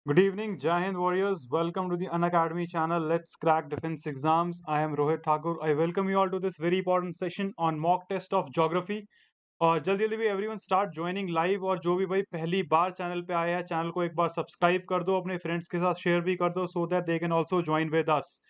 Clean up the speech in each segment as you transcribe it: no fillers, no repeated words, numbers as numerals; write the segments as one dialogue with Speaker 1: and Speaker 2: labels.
Speaker 1: Good evening, Jai Hind warriors. Welcome to the Unacademy channel. Let's crack defense exams. I am Rohit Thakur. I welcome you all to this very important session on mock test of geography. और जल्दी जल्दी भी everyone start joining live. और जो भी भाई पहली बार channel पे आया है, चैनल को एक बार सब्सक्राइब कर दो, अपने फ्रेंड्स के साथ शेयर भी कर दो, सो that they can also join with अस।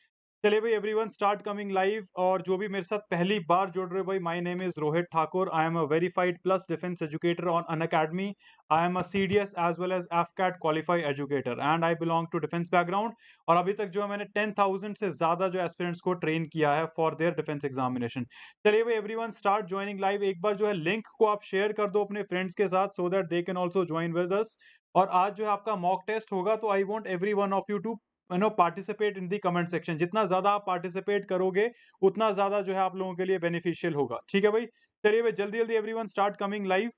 Speaker 1: चलिए भाई एवरीवन स्टार्ट कमिंग लाइव। और जो भी मेरे साथ पहली बार जुड़ रहे हो भाई, my name is Rohit Thakur. I am a verified plus defence educator on Unacademy. I am a CDS as well as AFCAT qualified educator and I belong to defence background. और अभी तक जो है मैंने 10,000 से ज्यादा जो एस्पिरेंट्स को ट्रेन किया है फॉर देयर डिफेंस एग्जामिनेशन। चलिए भाई एवरीवन स्टार्ट ज्वाइनिंग लाइव। एक बार जो है लिंक को आप शेयर कर दो अपने फ्रेंड्स के साथ, so that they can also join with us. और आज जो है आपका मॉक टेस्ट होगा, तो I want every one of you to participate in the comment section. जितना ज्यादा आप पार्टिसिपेट करोगे, उतना ज्यादा जो है आप लोगों के लिए बेनिफिशियल होगा। ठीक है भाई, चलिए भाई जल्दी जल्दी everyone start coming live.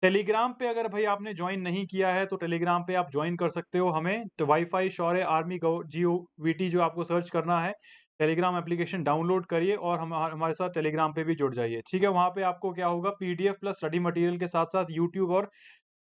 Speaker 1: Telegram पे अगर भाई आपने ज्वाइन नहीं किया है, तो टेलीग्राम पे आप ज्वाइन कर सकते हो हमें। तो वाईफाई शौर्य आर्मी GOVT जो आपको सर्च करना है, टेलीग्राम एप्लीकेशन डाउनलोड करिए और हमारे साथ टेलीग्राम पे भी जुड़ जाइए। ठीक है, वहां पे आपको क्या होगा, PDF प्लस स्टडी मटेरियल के साथ साथ यूट्यूब और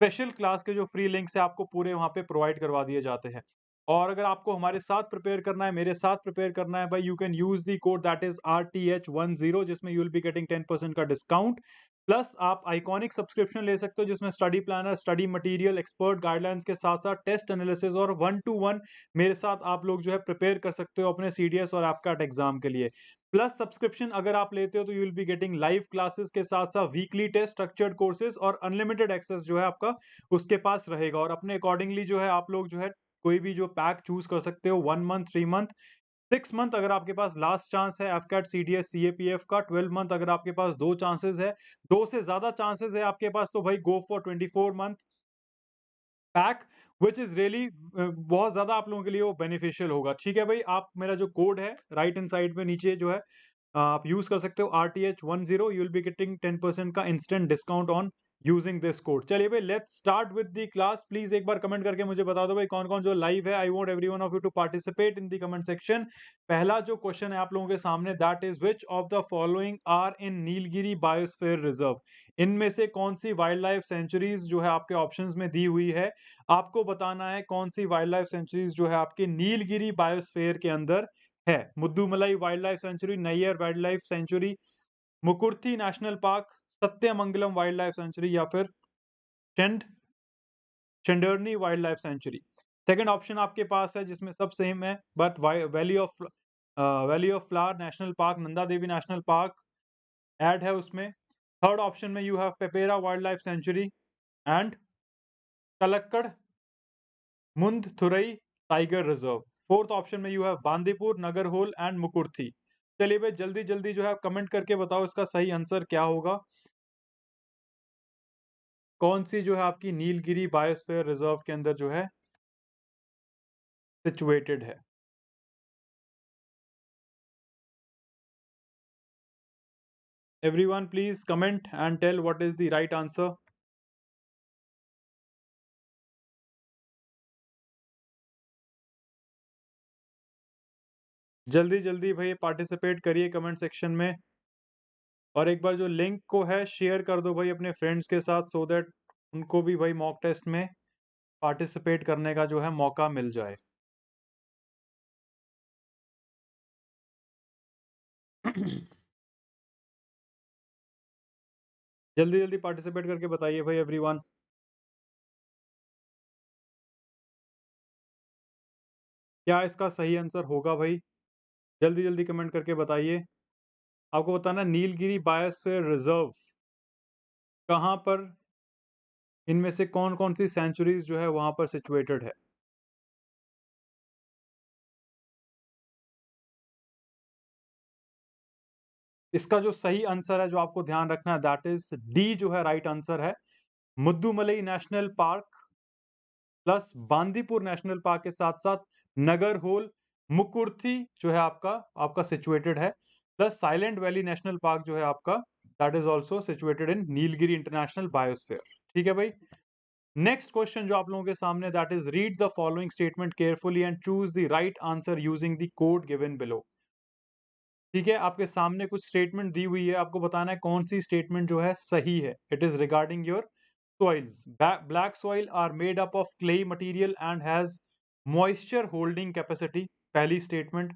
Speaker 1: स्पेशल क्लास के जो फ्री लिंक्स है आपको पूरे वहां पे प्रोवाइड करवा दिए जाते हैं। और अगर आपको हमारे साथ प्रिपेयर करना है, मेरे साथ प्रिपेयर करना है भाई, you can use the code that is RTH10, जिसमें यू विल बी गेटिंग 10% का डिस्काउंट। प्लस आप आइकॉनिक सब्सक्रिप्शन ले सकते हो, जिसमें study planner, study material, expert guidelines के साथ साथ टेस्ट एनालिसिस और 1-to-1 मेरे साथ आप लोग जो है प्रिपेयर कर सकते हो अपने CDS और एफकैट एग्जाम के लिए। प्लस सब्सक्रिप्शन अगर आप लेते हो, तो you will be getting live classes के साथ साथ वीकली टेस्ट, स्ट्रक्चर्ड कोर्सेज और अनलिमिटेड एक्सेस जो है आपका उसके पास रहेगा। और अपने अकॉर्डिंगली जो है आप लोग जो है कोई भी जो पैक चूज कर सकते हो, 1 मंथ, 3 मंथ, 6 मंथ अगर आपके पास लास्ट चांस है एफकैट CDS CAPF का, 12 मंथ अगर आपके पास दो चांसेस है, दो से ज्यादा चांसेस है आपके पास, तो भाई go for 24 month pack, which is really बहुत ज्यादा आप लोगों के लिए वो बेनिफिशियल होगा। ठीक है भाई, आप मेरा जो कोड है राइट हैंड साइड में नीचे जो है आप यूज कर सकते हो RTH10, you will be getting 10% का instant discount on using this code. चलिए भाई let's start with the class. Please एक बार कमेंट करके मुझे बता दो भाई कौन कौन जो लाइव है। I want everyone of you to participate in the comment section. पहला जो क्वेश्चन है आप लोगों के सामने, that is which of the following are in Nilgiri biosphere reserve. इनमें से कौन सी वाइल्ड लाइफ सेंचुरीज जो है आपके ऑप्शंस में दी हुई है, आपको बताना है कौन सी वाइल्ड लाइफ सेंचुरीज जो है आपके नीलगिरी बायोस्फीयर के अंदर है। Mudumalai wildlife sanctuary, Neyyar wildlife sanctuary, Mukurthi national park, Sathyamangalam wildlife sanctuary, या फिर चंड चंडरनी wildlife sanctuary. Second option आपके पास है जिसमें सब सेम है, but valley of flower national park, Nanda Devi national park add है उसमें। थर्ड ऑप्शन में you have Peppara wildlife sanctuary and Kalakkad Mundanthurai tiger reserve. Fourth option में you have Bandipur, Nagarhole and Mukurthi. चलिए भाई जल्दी जल्दी जो है कमेंट करके बताओ इसका सही आंसर क्या होगा। कौन सी जो है आपकी नीलगिरी बायोस्फीयर रिजर्व के अंदर जो है सिचुएटेड है। Everyone please comment and tell what is the right answer. जल्दी जल्दी भाई पार्टिसिपेट करिए कमेंट सेक्शन में। और एक बार जो लिंक को है शेयर कर दो भाई अपने फ्रेंड्स के साथ, सो दैट उनको भी भाई मॉक टेस्ट में पार्टिसिपेट करने का जो है मौका मिल जाए। जल्दी जल्दी पार्टिसिपेट करके बताइए भाई एवरीवन। क्या इसका सही आंसर होगा भाई, जल्दी जल्दी कमेंट करके बताइए। आपको बताना नीलगिरी बायोस्फीयर रिजर्व कहाँ पर, इनमें से कौन कौन सी सेंचुरीज जो है वहां पर सिचुएटेड है। इसका जो सही आंसर है जो आपको ध्यान रखना है, दैट इज डी जो है राइट आंसर है। Mudumalai national park plus Bandipur national park के साथ साथ नगरहोल, मुकुर्थी जो है आपका आपका सिचुएटेड है, plus silent valley national park जो है आपका, that is also situated in Nilgiri international biosphere. ठीक है भाई, नेक्स्ट क्वेश्चन जो आप लोगों के सामने, that is read the following statement carefully and choose the right answer using the code given below. ठीक है, आपके सामने कुछ स्टेटमेंट दी हुई है, आपको बताना है कौन सी स्टेटमेंट जो है सही है। It is regarding your soils. Black soil are made up of clay material and has moisture holding capacity. पहली statement.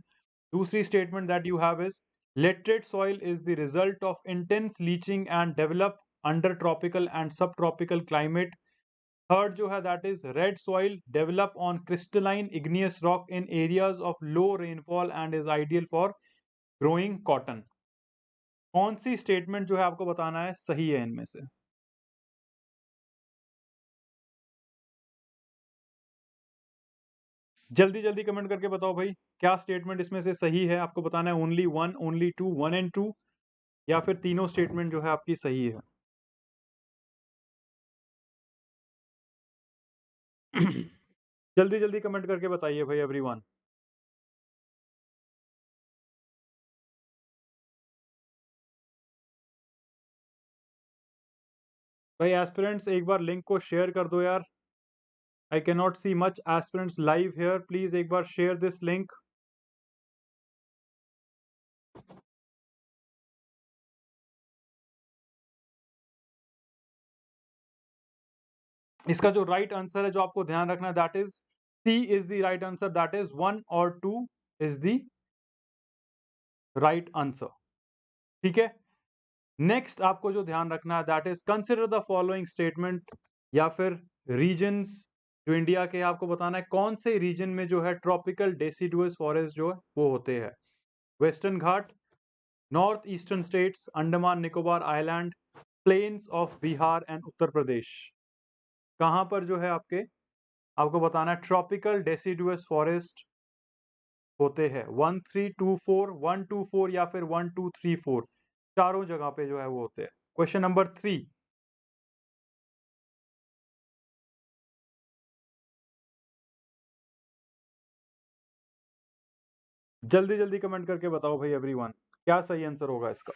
Speaker 1: दूसरी statement that you have is laterite soil is the result of intense leaching and develop under tropical and subtropical climate. Third जो है that is red soil develop on crystalline igneous rock in areas of low rainfall and is ideal for growing cotton. कौन सी statement जो है आपको बताना है सही है इनमें से? जल्दी जल्दी कमेंट करके बताओ भाई, क्या स्टेटमेंट इसमें से सही है? आपको बताना है only one, only two, one and two, या फिर तीनों स्टेटमेंट जो है आपकी सही है। जल्दी जल्दी कमेंट करके बताइए भाई एवरीवन। भाई एस्पिरेंट्स एक बार लिंक को शेयर कर दो यार। I can not see much aspirants live here, please एक बार शेयर दिस लिंक। इसका जो राइट आंसर है जो आपको ध्यान रखना है that is C is the right answer, that is 1 और 2 इज द राइट आंसर। ठीक है, नेक्स्ट आपको जो ध्यान रखना है that is consider the following statement, या फिर रीजन्स जो इंडिया के, आपको बताना है कौन से रीजन में जो है ट्रॉपिकल डेसिडुअस फॉरेस्ट जो है वो होते हैं। Western Ghat, north eastern states, Andaman Nicobar island, plains of Bihar and Uttar Pradesh. कहाँ पर जो है आपको बताना है ट्रॉपिकल डेसिडुअस फॉरेस्ट होते हैं। 1324, 124 या फिर 1234, चारों जगह पे जो है वो होते हैं। क्वेश्चन नंबर 3, जल्दी जल्दी कमेंट करके बताओ भाई एवरीवन, क्या सही आंसर होगा इसका?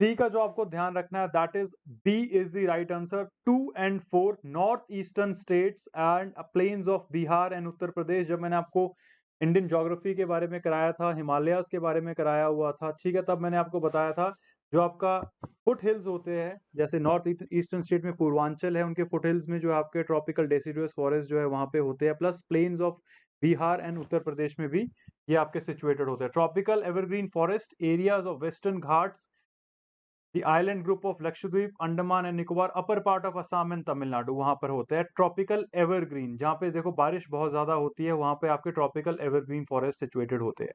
Speaker 1: डी का जो आपको ध्यान रखना है that is B is the right answer. 2 and 4 north eastern states and plains of Bihar and Uttar Pradesh. जब मैंने आपको इंडियन ज्योग्राफी के बारे में कराया था, हिमालयास के बारे में कराया हुआ था, ठीक है, तब मैंने आपको बताया था जो आपका फुट हिल्स होते हैं, जैसे नॉर्थ ईस्टर्न स्टेट में पूर्वांचल है, उनके फुट हिल्स में जो आपके ट्रॉपिकल डेसिडुअस फॉरेस्ट जो है वहां पे होते हैं, plus plains of Bihar and Uttar Pradesh में भी ये आपके सिचुएटेड होते हैं। Tropical evergreen forest areas of western Ghats, the island group of Lakshadweep, Andaman and Nicobar, upper part of Assam and Tamil Nadu, वहां पर होते हैं ट्रॉपिकल एवरग्रीन। जहां पे देखो बारिश बहुत ज्यादा होती है वहां पे आपके ट्रॉपिकल एवरग्रीन फॉरेस्ट सिचुएटेड होते हैं।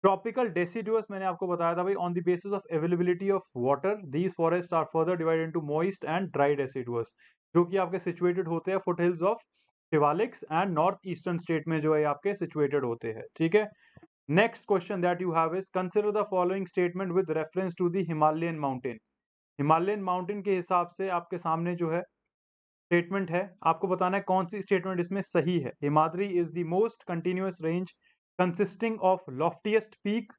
Speaker 1: ट्रॉपिकल डेसिडुअस मैंने आपको बताया था भाई, on the basis of availability of water these forest are further divided into moist and dry deciduous, जो कि आपके सिचुएटेड होते हैं foothills of Shivaliks and north eastern state में जो है आपके सिचुएटेड होते हैं। ठीक है, next question that you have is consider the following statement with reference to the Himalayan mountain. Himalayan mountain के हिसाब से आपके सामने जो है स्टेटमेंट है, आपको बताना है कौन सी स्टेटमेंट इसमें सही है। Himadri is the most continuous range consisting of loftiest peak.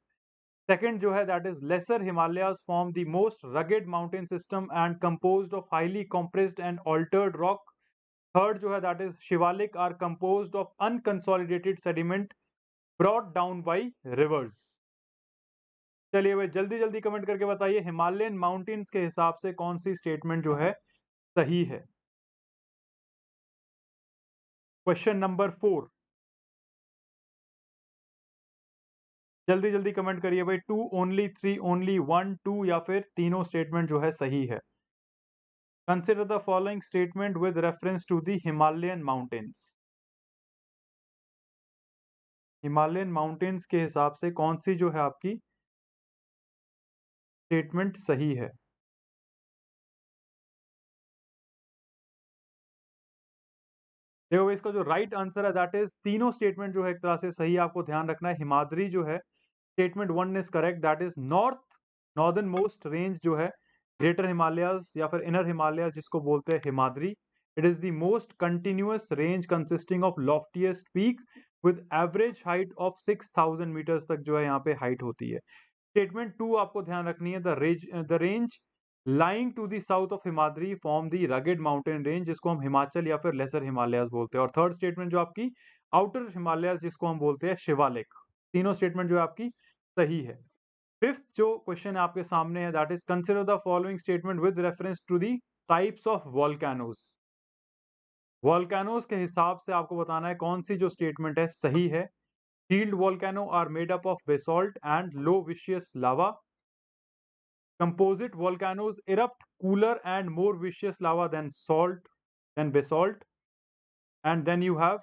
Speaker 1: Second जो है that is lesser Himalayas form the most rugged mountain system and composed of highly compressed and altered rock. Third जो है that is Shivalik are composed of unconsolidated sediment brought down by rivers. चलिए भाई जल्दी जल्दी comment करके बताइए हिमालयन माउंटेन्स के हिसाब से कौन सी स्टेटमेंट जो है सही है। क्वेश्चन नंबर 4, जल्दी जल्दी कमेंट करिए भाई। 2 ओनली, 3 ओनली, 1 2, या फिर तीनों स्टेटमेंट जो है सही है। Consider the following statement with reference to the Himalayan mountains. Himalayan mountains के हिसाब से कौन सी जो है आपकी स्टेटमेंट सही है? देखो इसका जो राइट आंसर है दैट इज तीनों स्टेटमेंट जो है एक तरह से सही है। आपको ध्यान रखना है हिमाद्री जो है statement 1 is correct, that is northern most range जो है ग्रेटर हिमालयाज या फिर इनर हिमालयाज जिसको बोलते हैं Himadri. It is the most continuous range consisting of loftiest peak with average height of 6000 metres तक जो है यहाँ पे हाइट होती है। स्टेटमेंट 2 आपको ध्यान रखनी है, the range lying to the south of Himadri form the rugged mountain range, जिसको हम हिमाचल या फिर लेसर हिमालयाज बोलते हैं। और थर्ड स्टेटमेंट जो आपकी आउटर हिमालयाज, जिसको हम बोलते हैं शिवालिक। तीनों स्टेटमेंट जो है आपकी सही है। फिफ्थ जो क्वेश्चन आपके सामने है, that is consider the following statement with reference to the types of volcanoes. Volcanoes के हिसाब से आपको बताना है कौन सी जो स्टेटमेंट है सही है। Shield volcano are made up of basalt and low विशियस lava. Composite volcanoes erupt cooler and more viscous lava than basalt. And then you have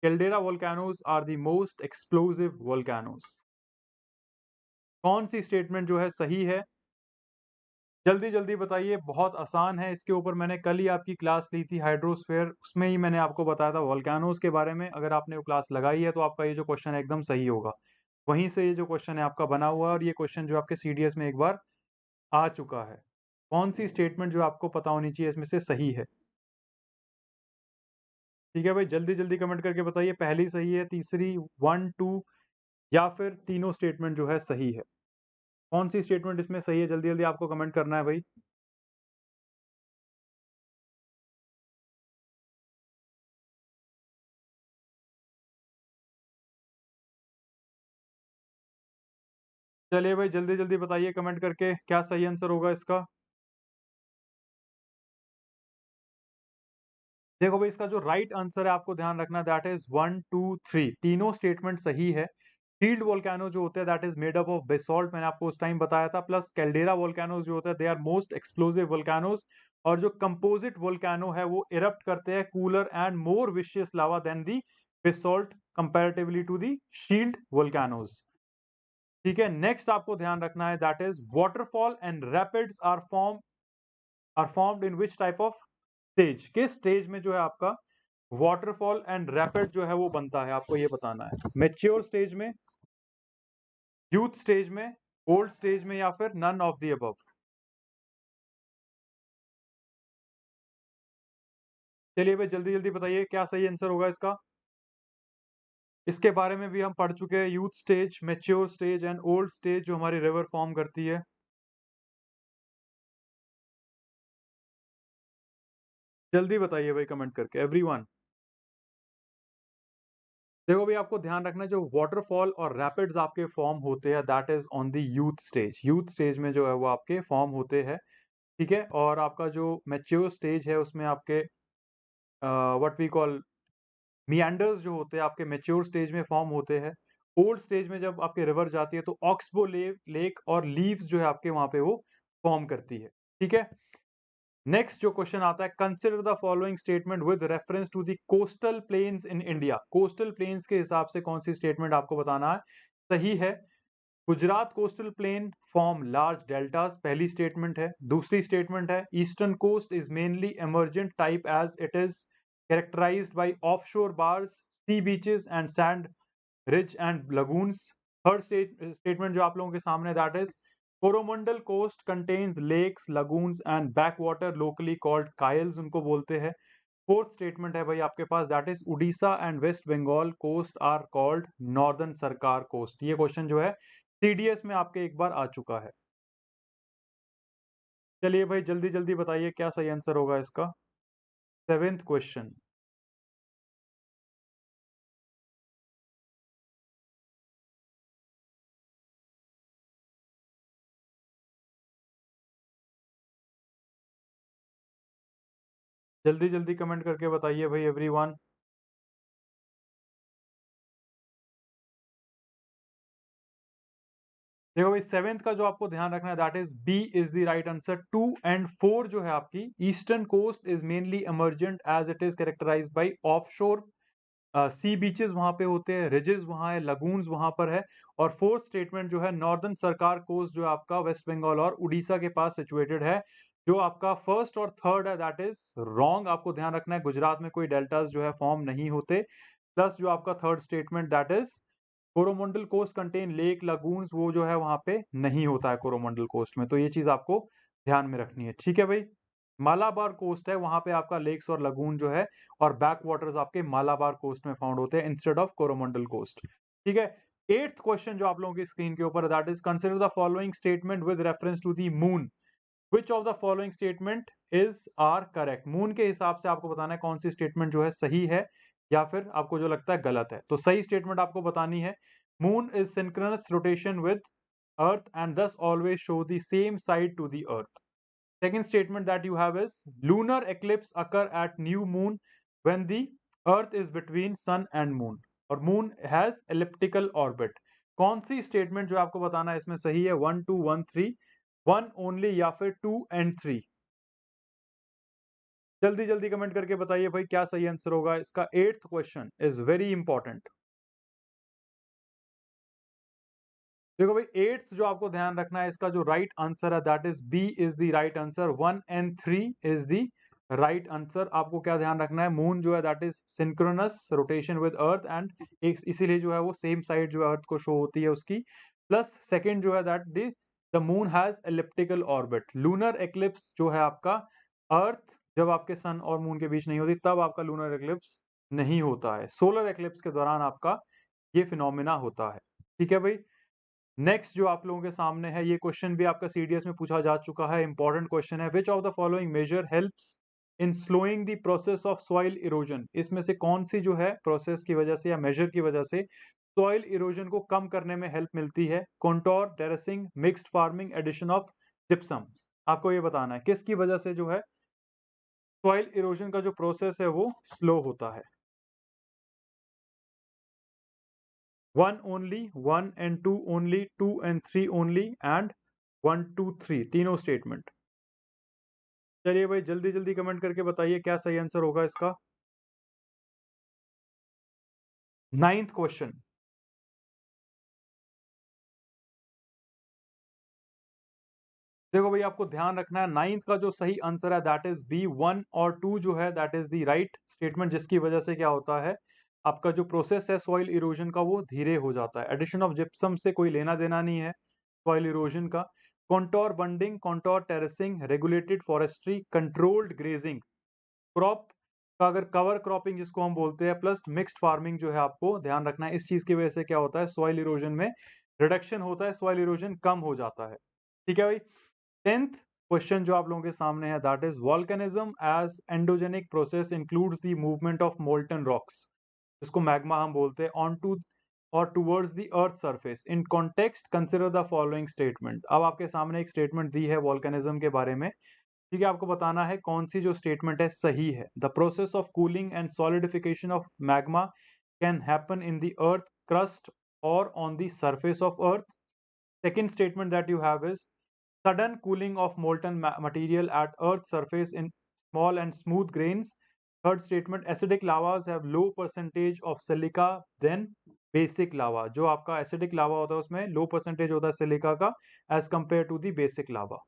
Speaker 1: caldera volcanoes are the most explosive volcanoes. कौन सी statement जो है सही है, जल्दी जल्दी बताइए। बहुत आसान है, इसके ऊपर मैंने कल ही आपकी क्लास ली थी हाइड्रोस्फीयर, उसमें ही मैंने आपको बताया था वॉल्केनोज के बारे में। अगर आपने वो क्लास लगाई है तो आपका ये जो क्वेश्चन है एकदम सही होगा। वहीं से ये जो क्वेश्चन है आपका बना हुआ है, और ये क्वेश्चन जो आपके सीडीएस में एक बार आ चुका है। कौन सी स्टेटमेंट जो आपको पता होनी चाहिए इसमें से सही है? ठीक है भाई, जल्दी जल्दी कमेंट करके बताइए, पहली सही है, तीसरी, वन टू, या फिर तीनों स्टेटमेंट जो है सही है। कौन सी स्टेटमेंट इसमें सही है, जल्दी जल्दी आपको कमेंट करना है भाई। चलिए भाई, जल्दी जल्दी बताइए कमेंट करके क्या सही आंसर होगा इसका। देखो भाई, इसका जो राइट आंसर है आपको ध्यान रखना, that is one two three, तीनों स्टेटमेंट सही है। शील्ड वोल्केनो जो होते हैं that is made up of basalt, मैंने आपको उस टाइम बताया था। प्लस कैल्डेरा वोल्केनोज जो होते हैं they are most explosive volcanoes. और जो कंपोजिट वोल्केनो है वो इरप्ट करते हैं कूलर एंड मोर विशियस lava than the basalt comparatively to the shield volcanoes. ठीक है, नेक्स्ट आपको ध्यान रखना है, that is waterfall and rapids are formed in which type of stage. किस स्टेज में जो है आपका वाटरफॉल एंड रैपिड जो है वो बनता है, आपको ये बताना है। मेच्योर स्टेज में, यूथ स्टेज में, ओल्ड स्टेज में, या फिर नन ऑफ दी अबव। चलिए भाई, जल्दी जल्दी बताइए क्या सही आंसर होगा इसका। इसके बारे में भी हम पढ़ चुके हैं, youth stage, mature stage and old stage जो हमारी रिवर फॉर्म करती है। जल्दी बताइए भाई कमेंट करके एवरीवन। देखो भाई, आपको ध्यान रखना है, जो वाटरफॉल और रैपिड्स आपके फॉर्म होते हैं that is on the youth stage. Youth stage में जो है वो आपके फॉर्म होते हैं। ठीक है, और आपका जो मैच्योर स्टेज है उसमें आपके व्हाट वी कॉल मियांडर्स जो होते हैं आपके मैच्योर स्टेज में फॉर्म होते हैं। ओल्ड स्टेज में जब आपके रिवर जाती है तो ऑक्सबो लेक और लीव्स जो है आपके वहां पे वो फॉर्म करती है। ठीक है, नेक्स्ट जो क्वेश्चन आता है, consider the following statement with reference to the coastal plains in India. Coastal plains के हिसाब से कौन सी स्टेटमेंट आपको बताना है सही है। Gujarat coastal plain form large deltas, पहली स्टेटमेंट है। दूसरी स्टेटमेंट है, eastern coast is mainly emergent type as it is characterised by offshore bars, sea beaches and sand ridge and lagoons. Third statement जो आप लोगों के सामने, that is Coromandel coast contains lakes, lagoons and backwater locally called kayals, उनको बोलते हैं। Fourth statement है भाई आपके पास, that is Orissa and West Bengal coast are called northern सरकार कोस्ट। ये क्वेश्चन जो है सीडीएस में आपके एक बार आ चुका है। चलिए भाई, जल्दी जल्दी बताइए क्या सही आंसर होगा इसका। Seventh question. जल्दी जल्दी कमेंट करके बताइए भाई एवरीवन। देखो भाई, सेवेंथ का जो आपको ध्यान रखना है, that is B is the right answer. Two and four जो है आपकी, eastern coast is mainly emergent as it is characterised by offshore sea beaches वहां पे होते हैं, रिजेस वहां है, लगून्स वहां पर है। और फोर्थ स्टेटमेंट जो है, नॉर्दर्न सरकार कोस्ट जो आपका वेस्ट बंगाल और उड़ीसा के पास सिचुएटेड है। जो आपका फर्स्ट और थर्ड है दैट इज रॉन्ग, आपको ध्यान रखना है, गुजरात में कोई डेल्टास जो है फॉर्म नहीं होते। प्लस जो आपका third statement, that is Coromandel coast contain lake lagoons, वो जो है वहां पे नहीं होता है कोरोमंडल कोस्ट में। तो ये चीज आपको ध्यान में रखनी है। ठीक है भाई, मालाबार कोस्ट है वहां पे आपका लेक्स और लगून जो है, और बैक वाटर्स आपके मालाबार कोस्ट में फाउंड होते हैं इंस्टेड ऑफ कोरोमंडल कोस्ट। ठीक है, एट्थ क्वेश्चन जो आप लोगों की स्क्रीन के ऊपर, that is consider the following statement with reference to the moon. Which of the following statement is are correct? Moon के हिसाब से आपको बताना है कौन सी स्टेटमेंट जो है सही है या फिर आपको जो लगता है गलत है। तो सही स्टेटमेंट आपको बतानी है, moon is synchronous rotation with earth and thus always show the same side to the earth. Second statement that you have is lunar eclipse occur at new moon when the earth is between sun and moon और moon has elliptical orbit. कौन सी statement जो आपको बताना है इसमें सही है? 1 2 1 3, 1 ओनली या फिर 2 एंड 3? जल्दी जल्दी कमेंट करके बताइए भाई क्या सही आंसर होगा इसका। 8th question is very important. देखो भाई 8th जो आपको ध्यान रखना है इसका जो राइट आंसर है that is B is the right answer. 1 and 3 is the right answer. आपको क्या ध्यान रखना है? मून जो है that is synchronous rotation with earth and एक इसीलिए जो है वो सेम साइड जो है अर्थ को शो होती है उसकी। प्लस सेकंड जो है that the moon has elliptical orbit. Lunar eclipse जो है आपका अर्थ जब आपके सन और मून के बीच नहीं होती तब आपका लूनर एक्लिप्स नहीं होता है। सोलर एक्लिप्स के दौरान आपका ये फिनोमिना होता है। ठीक है भाई। नेक्स्ट जो आप लोगों के सामने है, ये क्वेश्चन भी आपका सीडीएस में पूछा जा चुका है, इंपॉर्टेंट क्वेश्चन है। Which of the following measure helps in slowing the process of soil erosion? इसमें से कौन सी जो है प्रोसेस की वजह से या मेजर की वजह से सॉइल इरोजन को कम करने में हेल्प मिलती है? Contour, terracing, mixed farming, addition of gypsum. आपको ये बताना है किसकी वजह से जो है सॉइल इरोजन का जो प्रोसेस है वो स्लो होता है। 1 only, 1 and 2 only, 2 and 3 only and 1 2 3 तीनों स्टेटमेंट। चलिए भाई जल्दी जल्दी कमेंट करके बताइए क्या सही आंसर होगा इसका। 9th question. देखो भाई आपको ध्यान रखना है 9th का जो सही आंसर है दैट इज बी। 1 और 2 जो है that is the right statement जिसकी वजह से क्या होता है आपका जो प्रोसेस है सॉइल इरोजन का वो धीरे हो जाता है। एडिशन ऑफ जिप्सम से कोई लेना देना नहीं है सॉइल इरोजन का। Contour bunding, contour terracing, regulated forestry, controlled grazing, crop का अगर कवर क्रॉपिंग जिसको हम बोलते हैं, प्लस मिक्स्ड फार्मिंग जो है आपको ध्यान रखना है। इस चीज की वजह से क्या होता है सॉइल इरोजन में रिडक्शन होता है, सॉइल इरोजन कम हो जाता है। ठीक है भाई। 10th क्वेश्चन जो आप लोगों के सामने है that is volcanism as endogenic process includes the movement of molten rocks, जिसको मैग्मा हम बोलते हैं, ऑन टू और towards the earth surface. In context consider the following statement. अब आपके सामने एक स्टेटमेंट दी है वॉल्केनिज्म के बारे में। ठीक है, आपको बताना है कौन सी जो स्टेटमेंट है सही है। The process of cooling and solidification of magma can happen in the earth crust और on the surface of earth. Second statement that you have is sudden cooling of molten material at earth's surface in small and smooth grains. Third statement, acidic lavas have low percentage of silica than basic lava. जो आपका acidic lava होता है उसमें low percentage होता है silica का as compared to the basic lava.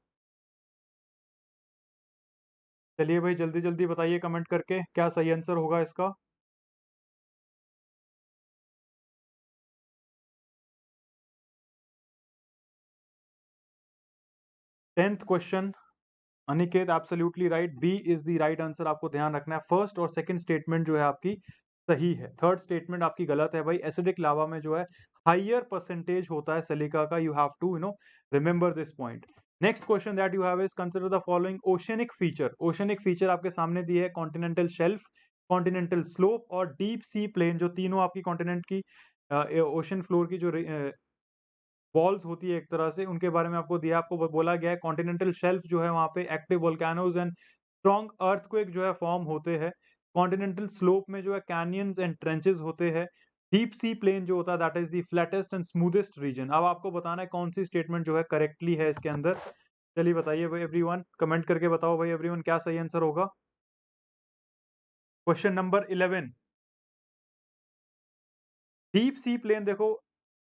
Speaker 1: चलिए भाई जल्दी जल्दी बताइए कमेंट करके क्या सही आंसर होगा इसका। 10th question. Aniket absolutely right, B is the right answer. आपको ध्यान रखना है फर्स्ट और सेकंड स्टेटमेंट जो है आपकी सही है, थर्ड स्टेटमेंट आपकी गलत है भाई। एसिडिक लावा में जो है हाइयर परसेंटेज होता है सिलिका का, you have to remember this point. Next question that you have is consider the following oceanic feature. Oceanic feature आपके सामने दिए है कॉन्टिनेंटल शेल्फ, कॉन्टिनेंटल स्लोप और डीप सी प्लेन, जो तीनों आपकी कॉन्टिनेंट की ओशन फ्लोर की जो वॉल्स होती है एक तरह से, उनके बारे में आपको दिया, आपको बोला गया है कॉन्टिनेंटल शेल्फ जो है वहाँ पे active volcanoes and strong earthquake जो है फॉर्म होते हैं। कॉन्टिनेंटल स्लोप में जो है कैनियंस एंड ट्रेंचेस होते हैं। डीप सी प्लेन जो होता है that is the flattest and smoothest region. अब आपको बताना है कौन सी स्टेटमेंट जो है करेक्टली है इसके अंदर। चलिए बताइए भाई एवरीवन, कमेंट करके बताओ भाई एवरीवन क्या सही आंसर होगा। Question number 11। Deep sea plain देखो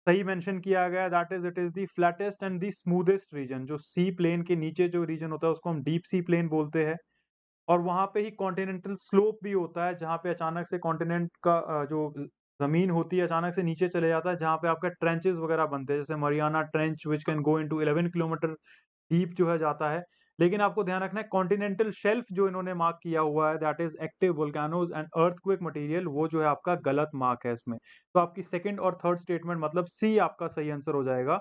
Speaker 1: सही मेंशन किया गया है that is it is the flattest and the smoothest region. जो सी प्लेन के नीचे जो रीजन होता है उसको हम डीप सी प्लेन बोलते हैं। और वहां पे ही कॉन्टिनेंटल स्लोप भी होता है जहां पे अचानक से कॉन्टिनेंट का जो जमीन होती है अचानक से नीचे चले जाता है, जहां पे आपका ट्रेंचेस वगैरह बनते हैं, जैसे Mariana trench which can go into 11 kilometre deep जो है जाता है। लेकिन आपको ध्यान रखना है कॉन्टिनेंटल शेल्फ जो इन्होंने मार्क किया हुआ है that is active volcanoes and earthquake material, वो जो है आपका गलत मार्क है इसमें। तो आपकी सेकंड और थर्ड स्टेटमेंट मतलब सी आपका सही आंसर हो जाएगा।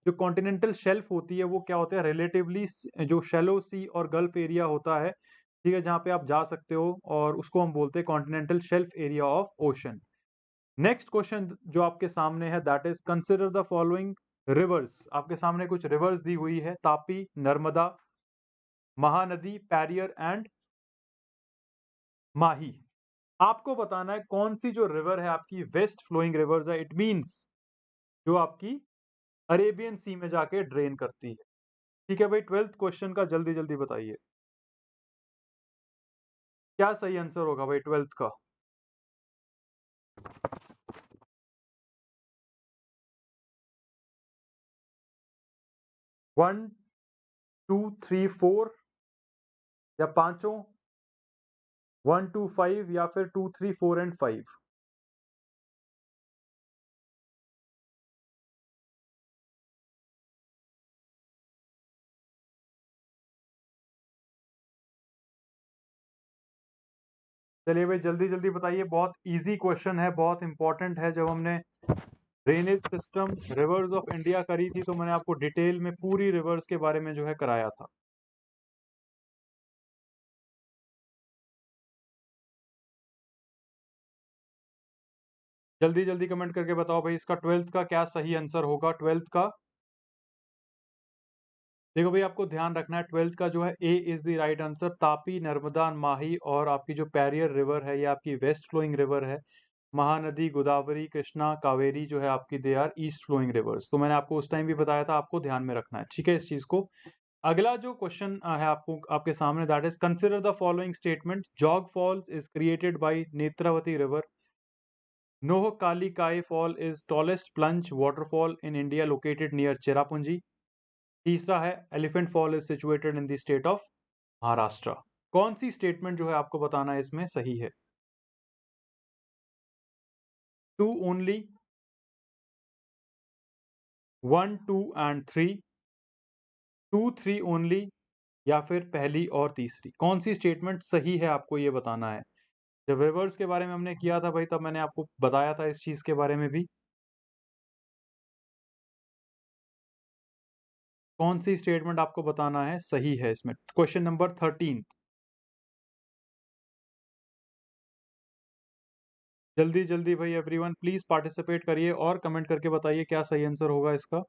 Speaker 1: जो कॉन्टिनेंटल शेल्फ होती है वो क्या होता है, रिलेटिवली जो शैलो सी और गल्फ एरिया होता है, ठीक है, जहाँ पे आप जा सकते हो, और उसको हम बोलते हैं continental shelf area of ocean. Next question जो आपके सामने है, that is consider the following rivers. आपके सामने कुछ रिवर्स दी हुई है, तापी, नर्मदा, महानदी, पैरियर एंड माही। आपको बताना है कौन सी जो रिवर है आपकी वेस्ट फ्लोइंग रिवर्स है, इट मीन्स जो आपकी अरेबियन सी में जाके ड्रेन करती है। ठीक है भाई, 12th क्वेश्चन का जल्दी जल्दी बताइए, क्या सही आंसर होगा भाई 12th का? 1 2 3 4 या पांचों, 1 2 5 या फिर 2 3 4 एंड 5? चलिए भाई जल्दी जल्दी बताइए, बहुत इजी क्वेश्चन है, बहुत इंपॉर्टेंट है। जब हमने drainage system reverse of India करी थी तो मैंने आपको डिटेल में पूरी रिवर्स के बारे में जो है कराया था। जल्दी जल्दी कमेंट करके बताओ भाई, इसका 12th का क्या सही आंसर होगा 12th का? देखो भाई, आपको ध्यान रखना है 12th का जो है A is the right answer. Tapi, Narmada, Mahi और आपकी जो पैरियर रिवर है ये आपकी वेस्ट फ्लोइंग रिवर है। महानदी, गोदावरी, कृष्णा, कावेरी जो है आपकी they are east flowing rivers. तो मैंने आपको उस टाइम भी बताया था, आपको ध्यान में रखना है, ठीक है, इस चीज को। अगला जो क्वेश्चन है आपको आपके सामने, that is consider the following statement. Jog falls is created by Netravati river. Nohkalikai fall is tallest plunge waterfall in India located near Cherrapunji. तीसरा है elephant fall is situated in the state of Maharashtra. कौन सी statement जो है आपको बताना है इसमें सही है? 2 ओनली, 1 2 एंड 3, 2 3 ओनली, या फिर पहली और तीसरी? कौन सी स्टेटमेंट सही है आपको ये बताना है। जब रिवर्स के बारे में हमने किया था भाई, तब मैंने आपको बताया था इस चीज के बारे में भी। कौन सी स्टेटमेंट आपको बताना है सही है इसमें? Question number 13। जल्दी जल्दी भाई एवरीवन प्लीज पार्टिसिपेट करिए और कमेंट करके बताइए क्या सही आंसर होगा इसका।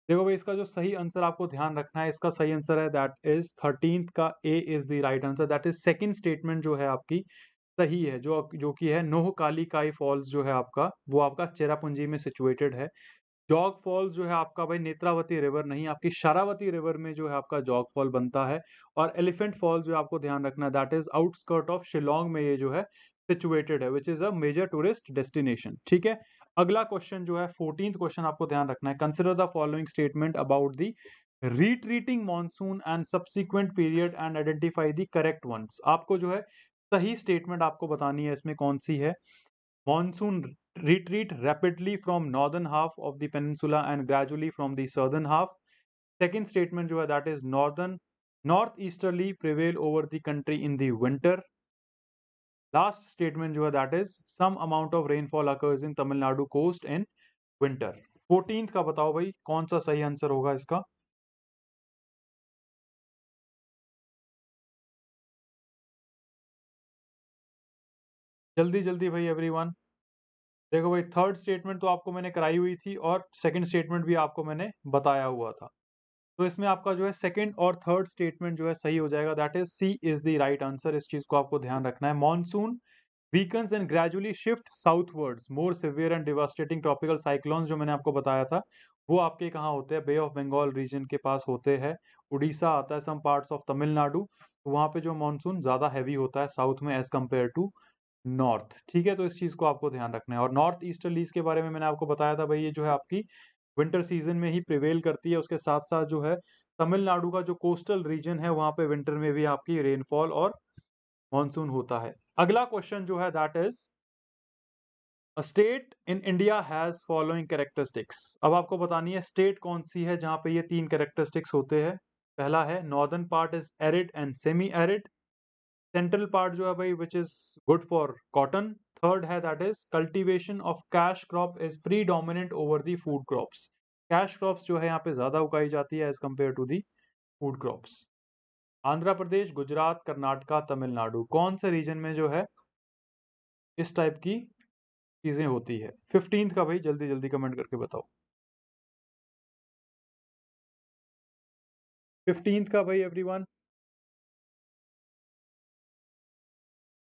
Speaker 1: देखो भाई, इसका जो सही आंसर आपको ध्यान रखना है, इसका सही आंसर है दैट इज 13th का A is the right answer. That is second statement जो है आपकी सही है, जो जो कि है नोह काली काई फॉल्स जो है आपका, वो आपका चेरापूंजी में सिचुएटेड है। जॉग फॉल्स जो है आपका भाई नेत्रावती रिवर नहीं, आपकी शारावती रिवर में जो है आपका जॉग फॉल बनता है। और एलिफेंट फॉल जो आपको ध्यान रखना है, that is outskirt of Shillong में ये जो है सिचुएटेड है, which is a major tourist destination. ठीक है, अगला क्वेश्चन जो है 14th क्वेश्चन आपको ध्यान रखना है। Consider the following statement about the retreating monsoon and subsequent period and identify the correct ones। आपको जो है सही स्टेटमेंट आपको बतानी है इसमें कौन सी है। Monsoon retreat rapidly from northern half of the peninsula and gradually from the southern half। Second statement जो है that is northeasterly prevail over the country in the winter। Last statement जो है that is some amount of rainfall occurs in Tamil Nadu coast in winter। 14th का बताओ भाई कौन सा सही आंसर होगा इसका? जल्दी जल्दी भाई एवरीवन। देखो भाई, थर्ड स्टेटमेंट तो आपको मैंने कराई हुई थी और सेकंड स्टेटमेंट भी आपको मैंने बताया हुआ था। तो इसमें आपका जो है सेकंड और थर्ड स्टेटमेंट जो है सही हो जाएगा। That is C is the right answer. इस चीज को आपको ध्यान रखना है। Monsoon weakens and gradually shift southwards more severe and devastating tropical cyclones जो मैंने आपको बताया था, वो आपके कहाँ होते हैं? बे ऑफ बंगाल रीजन के पास होते हैं। उड़ीसा आता है, सम पार्ट्स ऑफ तमिलनाडु, तो वहाँ पे जो मानसून ज्यादा हैवी होता है साउथ में एज कम्पेयर टू नॉर्थ। ठीक है, तो इस चीज को आपको ध्यान रखना है। और नॉर्थ ईस्टर्लीज के बारे में मैंने आपको बताया था भाई, ये जो है आपकी विंटर सीजन में ही प्रिवेल करती है। उसके साथ साथ जो है तमिलनाडु का जो कोस्टल रीजन है वहां पे विंटर में भी आपकी रेनफॉल और मॉनसून होता है। अगला क्वेश्चन जो है that is a state in India has following characteristics. अब आपको बतानी है स्टेट कौन सी है जहां पे ये तीन कैरेक्टरिस्टिक्स होते हैं। पहला है northern part is arid and semi arid. Central part जो है भाई which is good for cotton. Third है that is cultivation of cash crop is predominant over the food crops. Cash crops जो है यहाँ पे ज्यादा उगाई जाती है as compare to the food crops. Andhra Pradesh, Gujarat, Karnataka, Tamil Nadu, कौन से रीजन में जो है इस टाइप की चीजें होती है? 15th का भाई जल्दी जल्दी कमेंट करके बताओ। 15th का भाई everyone.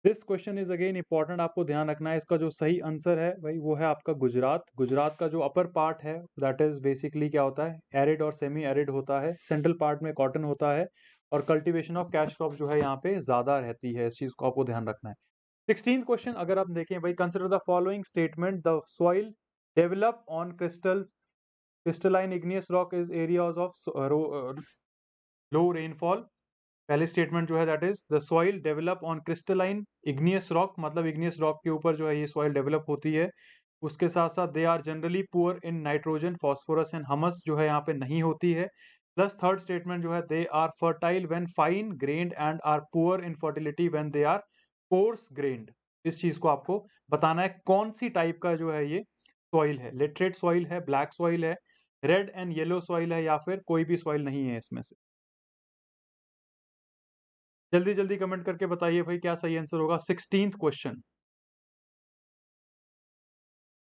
Speaker 1: This question is again important, आपको ध्यान रखना है। इसका जो सही आंसर है भाई वो है आपका गुजरात। गुजरात का जो अपर पार्ट है दैट इज बेसिकली क्या होता है, एरिड और सेमी एरिड होता है। सेंट्रल पार्ट में कॉटन होता है और कल्टीवेशन ऑफ कैश क्रॉप जो है यहाँ पे ज्यादा रहती है। इस चीज को आपको ध्यान रखना है। 16th क्वेश्चन अगर आप देखें भाई, consider the following statement, the soil develop on crystalline igneous rock is areas of low rainfall. पहले स्टेटमेंट जो है that is the soil develop on crystalline igneous rock, मतलब इग्नियस रॉक के ऊपर जो है ये सॉइल डेवलप होती है। उसके साथ साथ they are generally poor in nitrogen, phosphorus and humus जो है यहाँ पे नहीं होती है। प्लस थर्ड स्टेटमेंट जो है they are fertile when fine grained and are poor in fertility when they are coarse grained. इस चीज को आपको बताना है कौन सी टाइप का जो है ये सॉइल है। लिटरेट सॉइल है, ब्लैक सॉइल है, रेड एंड येलो सॉइल है, या फिर कोई भी सॉइल नहीं है इसमें से। जल्दी जल्दी कमेंट करके बताइए भाई क्या सही आंसर होगा 16th क्वेश्चन।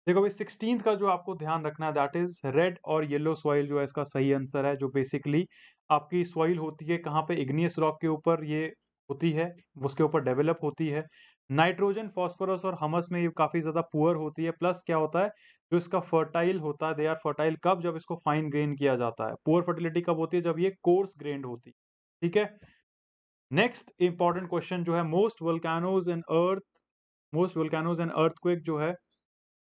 Speaker 1: देखो भाई 16th का जो आपको ध्यान रखना है दैट इज रेड और येलो सॉइल जो है इसका सही आंसर है। जो बेसिकली आपकी सॉइल होती है कहाँ पे, इग्नियस रॉक के ऊपर ये होती है, उसके ऊपर डेवलप होती है। नाइट्रोजन, फॉस्फोरस और हमस में ये काफी ज्यादा पुअर होती है। प्लस क्या होता है, जो इसका फर्टाइल होता है, दे आर फर्टाइल कब, जब इसको फाइन ग्रेन किया जाता है। पुअर फर्टिलिटी कब होती है, जब ये कोर्स ग्रेन्ड होती है। ठीक है। नेक्स्ट इंपॉर्टेंट क्वेश्चन जो है, मोस्ट वोल्केनोज एंड अर्थक्वेक जो है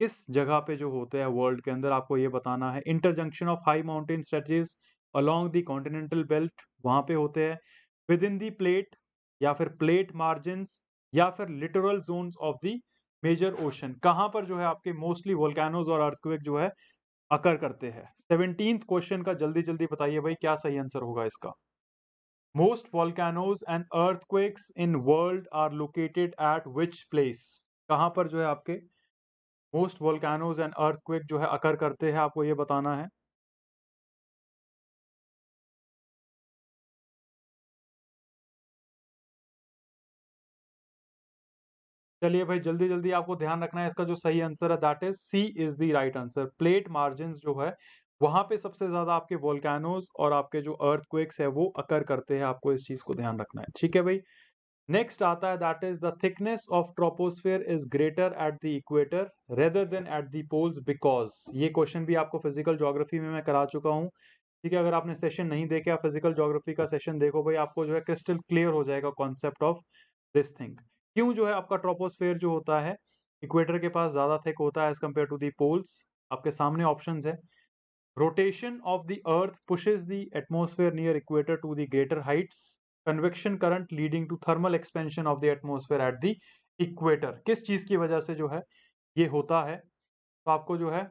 Speaker 1: किस जगह पे जो होते हैं वर्ल्ड के अंदर, आपको ये बताना है। Interjunction of high mountain stretches along the continental belt, वहां पे होते हैं। विद इन दी प्लेट, या फिर प्लेट मार्जिन्स, या फिर littoral zones of the major ocean, कहां पर जो है आपके मोस्टली वोल्केनोज और अर्थक्वेक जो है अकर करते हैं। 17th क्वेश्चन का जल्दी जल्दी बताइए भाई क्या सही आंसर होगा इसका। Most volcanoes and earthquakes in world are located at which place? कहाँ पर जो है आपके most volcanoes and earthquake जो है अकर करते हैं, आपको ये बताना है। चलिए भाई जल्दी जल्दी आपको ध्यान रखना है, इसका जो सही आंसर है that is C is the right answer. Plate margin जो है वहां पे सबसे ज्यादा आपके वोल्केनोज और आपके जो अर्थक्वेक्स है वो अकर करते हैं। आपको इस चीज को ध्यान रखना है। ठीक है भाई। नेक्स्ट आता है that is the thickness of troposphere is greater at the equator rather than at the poles because. ये क्वेश्चन भी आपको फिजिकल ज्योग्राफी में मैं करा चुका हूँ। ठीक है, अगर आपने सेशन नहीं देखा, फिजिकल ज्योग्राफी का सेशन देखो भाई, आपको जो है क्रिस्टल क्लियर हो जाएगा कॉन्सेप्ट ऑफ दिस थिंग। क्यों जो है आपका ट्रोपोस्फेयर जो होता है इक्वेटर के पास ज्यादा थिक होता है as compare to the poles. आपके सामने ऑप्शंस है। Rotation of the earth pushes the atmosphere near equator to the greater heights. Convection current leading to thermal expansion of the atmosphere at the equator. किस चीज की वजह से जो है ये होता है, तो आपको जो है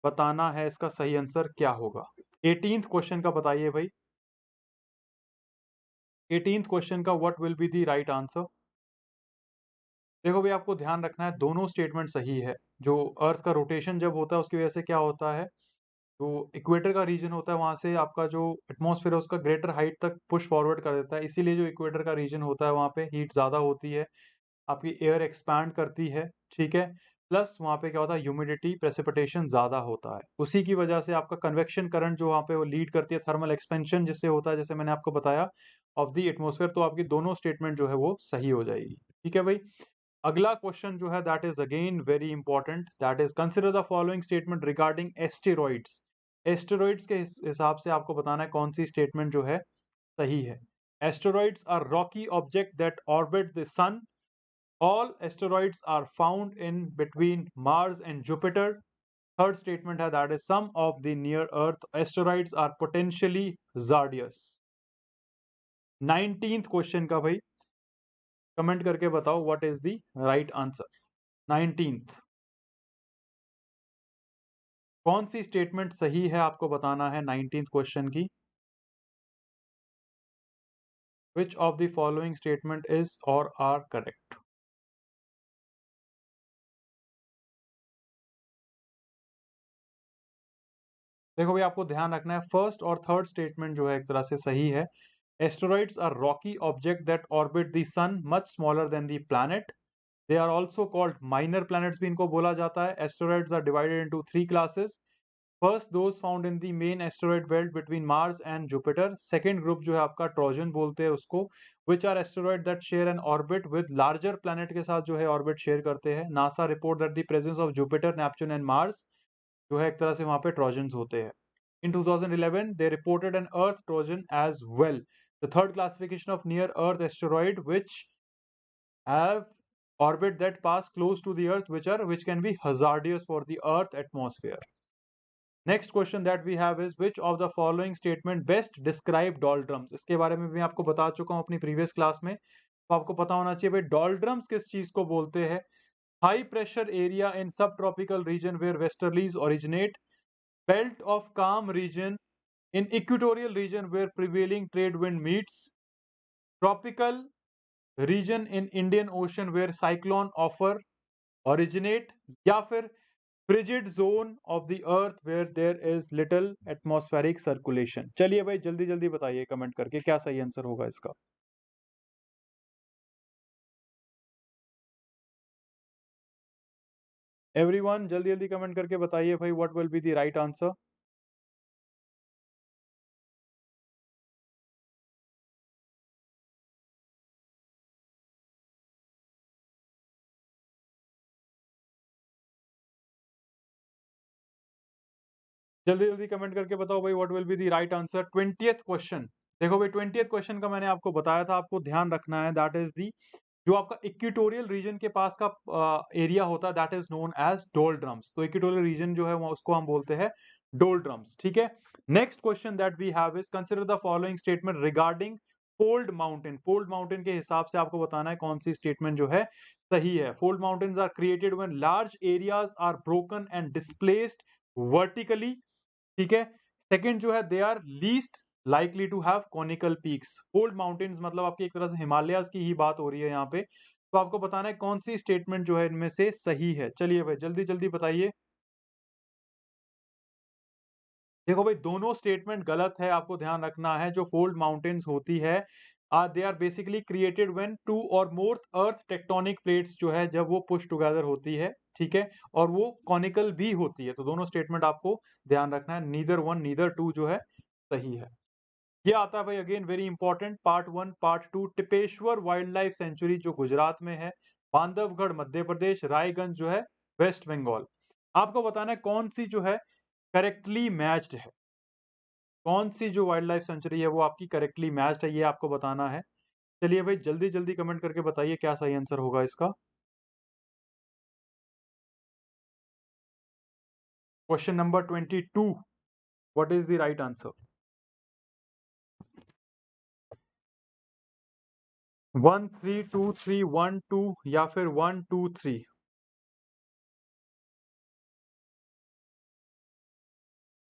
Speaker 1: बताना है इसका सही आंसर क्या होगा। 18th क्वेश्चन का बताइए भाई। 18th क्वेश्चन का what will be the right answer. देखो भाई आपको ध्यान रखना है दोनों स्टेटमेंट सही है। जो अर्थ का रोटेशन जब होता है उसकी वजह से क्या होता है, तो इक्वेटर का रीजन होता है, वहां से आपका जो एटमॉस्फेयर है उसका ग्रेटर हाइट तक पुश फॉरवर्ड कर देता है। इसीलिए जो इक्वेटर का रीजन होता है वहां पे हीट ज्यादा होती है, आपकी एयर एक्सपैंड करती है। ठीक है। प्लस वहां पे क्या होता है, ह्यूमिडिटी, प्रेसिपिटेशन ज्यादा होता है। उसी की वजह से आपका कन्वेक्शन करंट जो वहां पे वो लीड करती है थर्मल एक्सपेंशन जिससे होता है, जैसे मैंने आपको बताया, ऑफ द एटमॉस्फेयर। तो आपकी दोनों स्टेटमेंट जो है वो सही हो जाएगी। ठीक है भाई। अगला क्वेश्चन जो है that is again very important, that is consider the following statement regarding asteroids. Asteroids के हिसाब से आपको बताना है कौन सी स्टेटमेंट जो है सही है। Asteroids are rocky object that orbit the sun. All asteroids are found in between Mars and Jupiter. Third statement है that is some of the near Earth asteroids are potentially hazardous. 19th question का भाई comment करके बताओ what is the right answer. 19th कौन सी statement सही है आपको बताना है 19th क्वेश्चन की। Which of the following statement is or are correct? देखो भाई, आपको ध्यान रखना है फर्स्ट और थर्ड स्टेटमेंट जो है एक तरह से सही है। Asteroids are rocky object that orbit the sun much smaller than the planet. They are also called minor planets भी इनको बोला जाता है। Asteroids are divided into three classes. First those found in the main asteroid belt between Mars and Jupiter. Second group जो है आपका Trojan बोलते हैं उसको, which are asteroid that share an orbit with larger planet के साथ जो है ऑर्बिट शेयर करते हैं। NASA report that the presence of Jupiter, Neptune and Mars जो है एक तरह से वहां पे ट्रोजन्स होते हैं। In 2011, they reported an Earth Trojan as well, the third classification of near-Earth asteroid, which have orbit that pass close to the Earth, which can be hazardous for the Earth atmosphere. Next question that we have is which of the following statement best describe doldrums? इसके बारे में भी आपको बता चुका हूँ अपनी previous class में, तो आपको पता होना चाहिए भाई doldrums किस चीज को बोलते हैं। High pressure area in subtropical region where westerlies originate, belt of calm region in equatorial region where prevailing trade wind meets, tropical region in Indian Ocean where cyclone offer originate, या फिर frigid zone of the earth where there is little atmospheric circulation। चलिए भाई जल्दी जल्दी बताइए comment करके क्या सही आंसर होगा इसका। एवरीवन जल्दी जल्दी कमेंट करके बताइए भाई what will be the right answer. जल्दी जल्दी कमेंट करके बताओ भाई what will be the right answer. 20th question, देखो भाई 20th क्वेश्चन का मैंने आपको बताया था, आपको ध्यान रखना है दैट इज दी जो आपका इक्वेटोरियल रीजन के पास का एरिया होता है दैट इज नोन एज डोल्ड्रम्स। तो इक्वेटोरियल रीजन जो है उसको हम बोलते हैं डोल्ड्रम्स, ठीक है। Next question that we have is consider the following statement regarding fold mountain. Fold mountain के हिसाब से आपको बताना है कौन सी स्टेटमेंट जो है सही है। Fold mountains are created when large areas are broken and displaced vertically, ठीक है। सेकंड जो है they are least likely to have conical peaks. Fold mountains मतलब आपकी एक तरह से हिमालयाज की ही बात हो रही है यहाँ पे, तो आपको बताना है कौन सी स्टेटमेंट जो है इनमें से सही है। चलिए भाई जल्दी जल्दी बताइए। देखो भाई दोनों स्टेटमेंट गलत है, आपको ध्यान रखना है। जो फोल्ड माउंटेन्स होती है they are basically created when two और मोर अर्थ टेक्टोनिक प्लेट्स जो है जब वो पुश टुगेदर होती है, ठीक है, और वो कॉनिकल भी होती है। तो दोनों स्टेटमेंट आपको ध्यान रखना है, नीदर वन नीदर टू जो है सही है। ये आता है भाई again very important part one part two. Tipeshwar wild life sanctuary जो गुजरात में है, बांधवगढ़ मध्य प्रदेश, रायगंज जो है वेस्ट बंगाल। आपको बताना है कौन सी जो है करेक्टली मैच्ड है, कौन सी जो वाइल्ड लाइफ सेंचुरी है वो आपकी करेक्टली मैच्ड है, ये आपको बताना है। चलिए भाई जल्दी जल्दी कमेंट करके बताइए क्या सही आंसर होगा इसका। Question number 22, what is the right answer. 1 3 2 3 1 2 या फिर 1 2 3।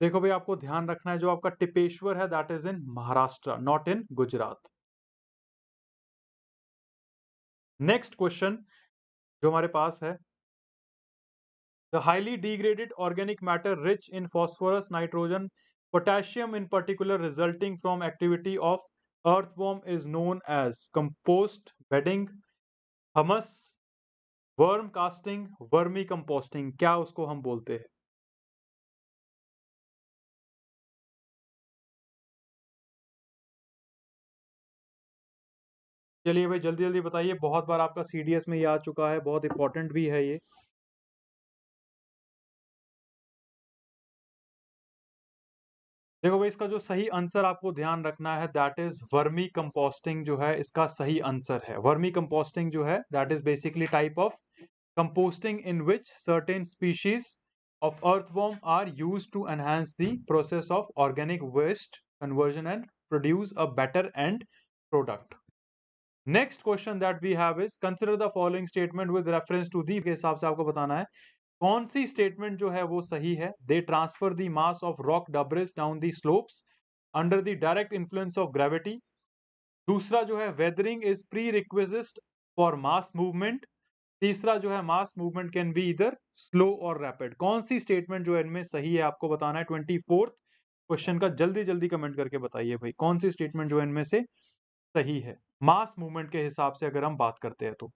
Speaker 1: देखो भाई आपको ध्यान रखना है जो आपका टिपेश्वर है that is in Maharashtra, not in Gujarat. Next question जो हमारे पास है, the highly degraded organic matter rich in phosphorus, nitrogen, potassium in particular resulting from activity of earthworm is known as compost bedding, humus, worm casting, vermi composting, क्या उसको हम बोलते हैं। चलिए भाई जल्दी जल्दी बताइए, बहुत बार आपका सीडीएस में ये आ चुका है, बहुत इंपॉर्टेंट भी है ये। देखो भाई इसका जो सही आंसर आपको ध्यान रखना है दैट इज वर्मी कंपोस्टिंग जो है इसका सही आंसर है। वर्मी कंपोस्टिंग जो है that is basically type of composting in which certain species of earthworm are used to enhance the process of organic waste conversion and produce a better end product. Next question that we have is consider the following statement with reference to the के हिसाब से आपको बताना है कौन सी statement जो है वो सही है। They transfer the mass of rock debris down the slopes under the direct influence of gravity. दूसरा जो है weathering is prerequisite for mass movement. तीसरा जो है mass movement can be either slow और रैपिड। कौन सी स्टेटमेंट जो है इनमें सही है आपको बताना है। 24th क्वेश्चन का जल्दी जल्दी कमेंट करके बताइए भाई, कौन सी स्टेटमेंट जो है इनमें से सही है मास मूवमेंट के हिसाब से अगर हम बात करते हैं तो।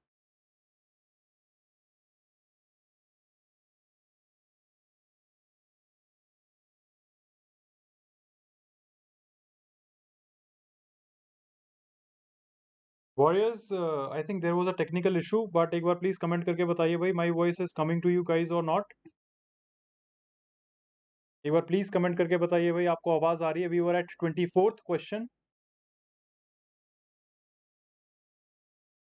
Speaker 1: Warriors, I think there was a technical issue, but एक बार प्लीज कमेंट करके बताइए भाई, my voice is coming to you guys और नॉट। एक बार प्लीज कमेंट करके बताइए भाई, आपको आवाज आ रही है। We were at 24th question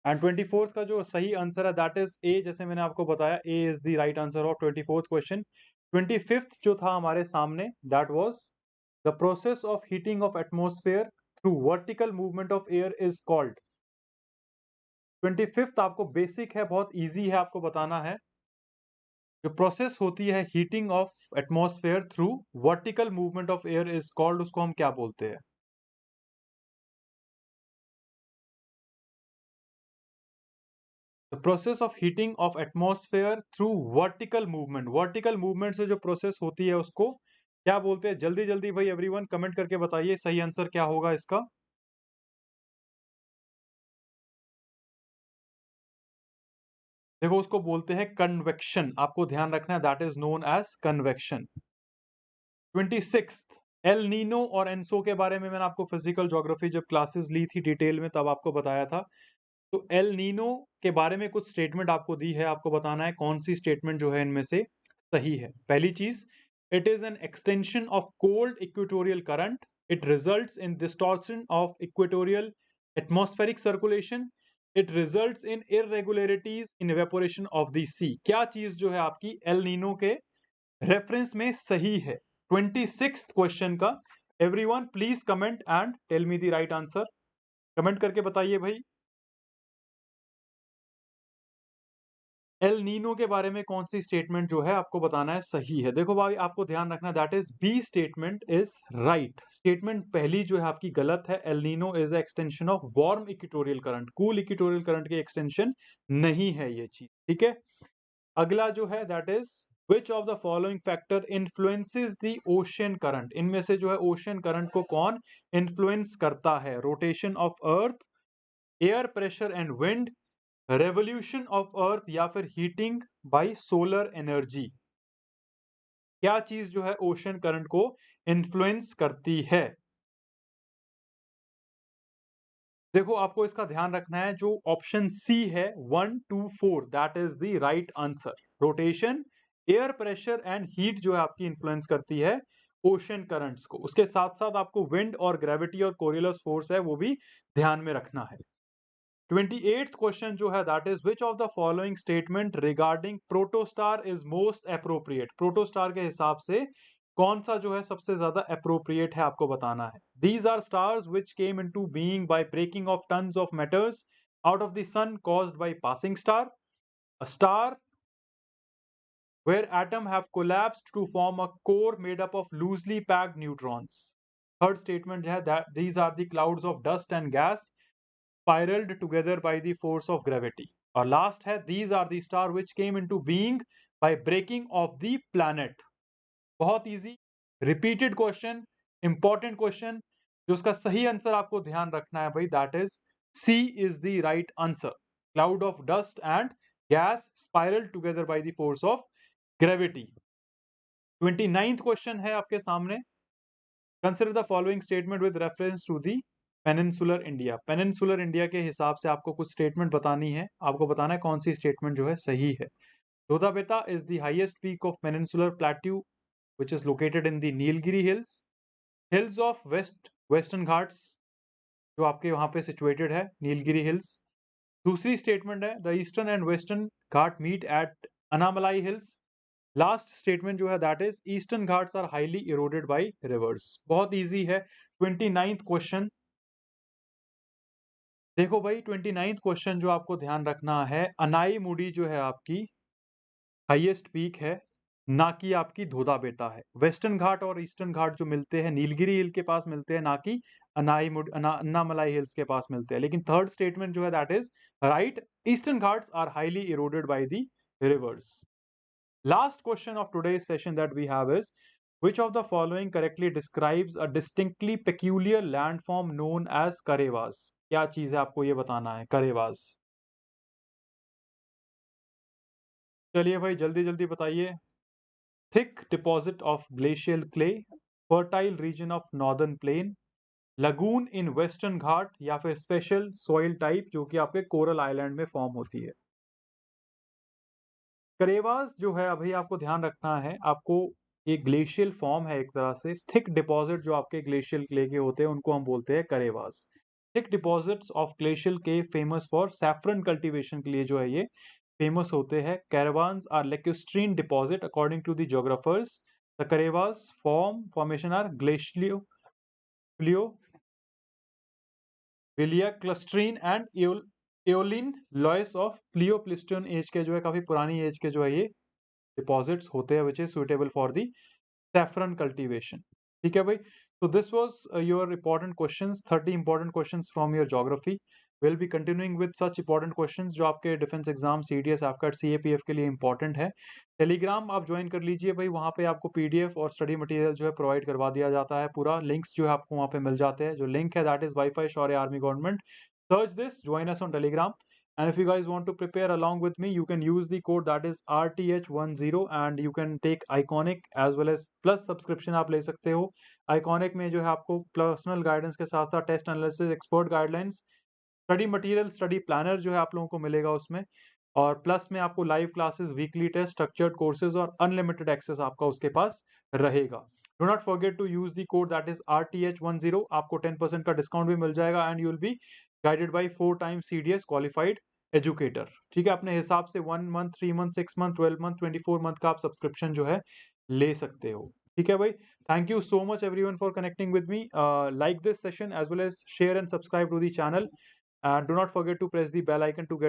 Speaker 1: and 24th का जो सही आंसर है दैट इज ए। जैसे मैंने आपको बताया, A is the right answer of 24th question. 25th जो था हमारे सामने, that was the process of heating of atmosphere through vertical movement of air is called. 25th आपको बेसिक है, बहुत इजी है, आपको बताना है। जो प्रोसेस होती है heating of atmosphere through vertical movement of air is called, उसको हम क्या बोलते हैं। The process of heating of atmosphere through vertical movement, vertical movement से जो प्रोसेस होती है उसको क्या बोलते हैं। जल्दी जल्दी भाई एवरीवन कमेंट करके बताइए सही आंसर क्या होगा इसका। देखो उसको बोलते हैं कन्वेक्शन, आपको ध्यान रखना है, that is known as convection. 26th, El Nino और एनसो के बारे में मैंने आपको फिजिकल ज्योग्राफी जब क्लासेस ली थी डिटेल में तब आपको बताया था। तो एल नीनो के बारे में कुछ स्टेटमेंट आपको दी है, आपको बताना है कौन सी स्टेटमेंट जो है इनमें से सही है। पहली चीज, it is an extension of cold equatorial current, it results in distortion of equatorial atmospheric circulation, it results in irregularities in evaporation of the sea. क्या चीज जो है आपकी एल नीनो के रेफरेंस में सही है। 26th क्वेश्चन का everyone please comment and tell me the right answer. Comment करके बताइए भाई, एल नीनो के बारे में कौन सी स्टेटमेंट जो है आपको बताना है सही है। देखो भाई आपको ध्यान रखना, that is B statement is right. Statement पहली जो है आपकी गलत है। El Nino is a extension of warm equatorial current, cool equatorial current की एक्सटेंशन नहीं है ये चीज, ठीक है। अगला जो है that is which of the following factor influences the ocean current. इनमें से जो है ओशियन करंट को कौन इन्फ्लुएंस करता है। Rotation of earth, air pressure and wind, revolution of earth या फिर हीटिंग बाय सोलर एनर्जी। क्या चीज जो है ओशन करंट को इन्फ्लुएंस करती है। देखो आपको इसका ध्यान रखना है, जो ऑप्शन सी है 1 2 4 that is the right answer. Rotation, air pressure and heat जो है आपकी इन्फ्लुएंस करती है ओशन करंट्स को। उसके साथ साथ आपको विंड और ग्रेविटी और कोरियोलस फोर्स है वो भी ध्यान में रखना है। 28th क्वेश्चन जो है that is which of the following statement regarding protostar is most appropriate. Protostar के हिसाब से कौन सा जो है सबसे ज्यादा अप्रोप्रिएट है आपको बताना है। These are stars which came into being by breaking of tons of metals out of the sun caused by passing star, a star where atom have collapsed to form a core made up of loosely packed neutrons. Third statement है that these are the clouds of dust and gas spiraled together by the force of gravity. और last है these are the star which came into being by breaking of the planet. बहुत easy, repeated question, important question. जो उसका सही answer आपको ध्यान रखना है भाई, that is C is the right answer. Cloud of dust and gas spiral together by the force of gravity. 29th question है आपके सामने, consider the following statement with reference to the peninsular India. Peninsular India के हिसाब से आपको कुछ statement बतानी है, आपको बताना है कौन सी स्टेटमेंट जो है सही है। धोता बेटा is the highest peak of peninsular plateau which is located in the Nilgiri hills, hills of western Ghats जो आपके वहां पे सिचुएटेड है नीलगिरी हिल्स। दूसरी स्टेटमेंट है the eastern and western Ghat meet at Anamalai hills. Last statement जो है that is eastern Ghats are highly eroded by rivers. बहुत इजी है। 29th क्वेश्चन, देखो भाई 29th क्वेश्चन जो आपको ध्यान रखना है, अनाई मुडी जो है आपकी हाईएस्ट पीक है, ना कि आपकी धोधा बेटा है। वेस्टर्न घाट और ईस्टर्न घाट जो मिलते हैं नीलगिरी हिल के पास मिलते हैं, ना कि अन्नामलाई हिल्स के पास मिलते हैं। लेकिन थर्ड स्टेटमेंट जो है that is right, eastern Ghats are highly eroded by the rivers. Last question of today's session that we have is, which of the following correctly describes a distinctly peculiar landform known as करेवास? क्या चीज है आपको ये बताना है, करेवास। चलिए भाई जल्दी जल्दी बताइए। Thick deposit of glacial clay, fertile region of northern plain, lagoon in western Ghat, या फिर स्पेशल सॉइल टाइप जो कि आपके कोरल आइलैंड में फॉर्म होती है। करेवास जो है अभी आपको ध्यान रखना है, आपको ये ग्लेशियल फॉर्म है एक तरह से। थिक डिपॉजिट जो आपके ग्लेशियल क्ले के होते हैं उनको हम बोलते हैं karewas. Thick deposits of glacial के फेमस फॉर सैफरन कल्टीवेशन के लिए जो है ये फेमस होते हैं। Karewas are lacustrine deposit according to the geographers. The karewas formation are glacio प्लियो विलिया lacustrine and aeolian loess of Plio Pleistocene age के जो है काफी पुरानी एज के जो है ये डिपॉजिट्स होते हैं which is suitable for the saffron cultivation. ठीक है भाई, so this was your important questions, 30 important questions from your geography. We'll be continuing with such important questions जो आपके defence exam CDS AFCAT CAPF के लिए important है। Telegram आप join कर लीजिए भाई, वहाँ पे आपको पीडीएफ और स्टडी मटेरियल जो है प्रोवाइड करवा दिया जाता है पूरा। लिंक्स जो है आपको वहाँ पे मिल जाते हैं। जो लिंक है that is wifi Shaurya army government. Search this, join us on Telegram, and if you guys want to prepare along with me, you can use the code that is RTH10 and you can take Iconic as well as plus subscription आप ले सकते हो। Iconic में जो है आपको personal guidance के साथ साथ test analysis, expert guidelines, study material, study planner जो है आप लोगों को मिलेगा उसमें। और प्लस में आपको live classes, weekly test, structured courses और अनलिमिटेड एक्सेस आपका उसके पास रहेगा। Do not forget to use the code that is RTH10, आपको 10% का डिस्काउंट भी मिल जाएगा and you will be guided by 4 times CDS qualified educator. ठीक है, अपने हिसाब से 1 month, 3 month, 6 month, 12 month, 24 month का आप सब्सक्रिप्शन जो है ले सकते हो। ठीक है भाई, thank you so much everyone for connecting with me. Like this session as well as share and subscribe to the channel, and do not forget to press the bell icon to get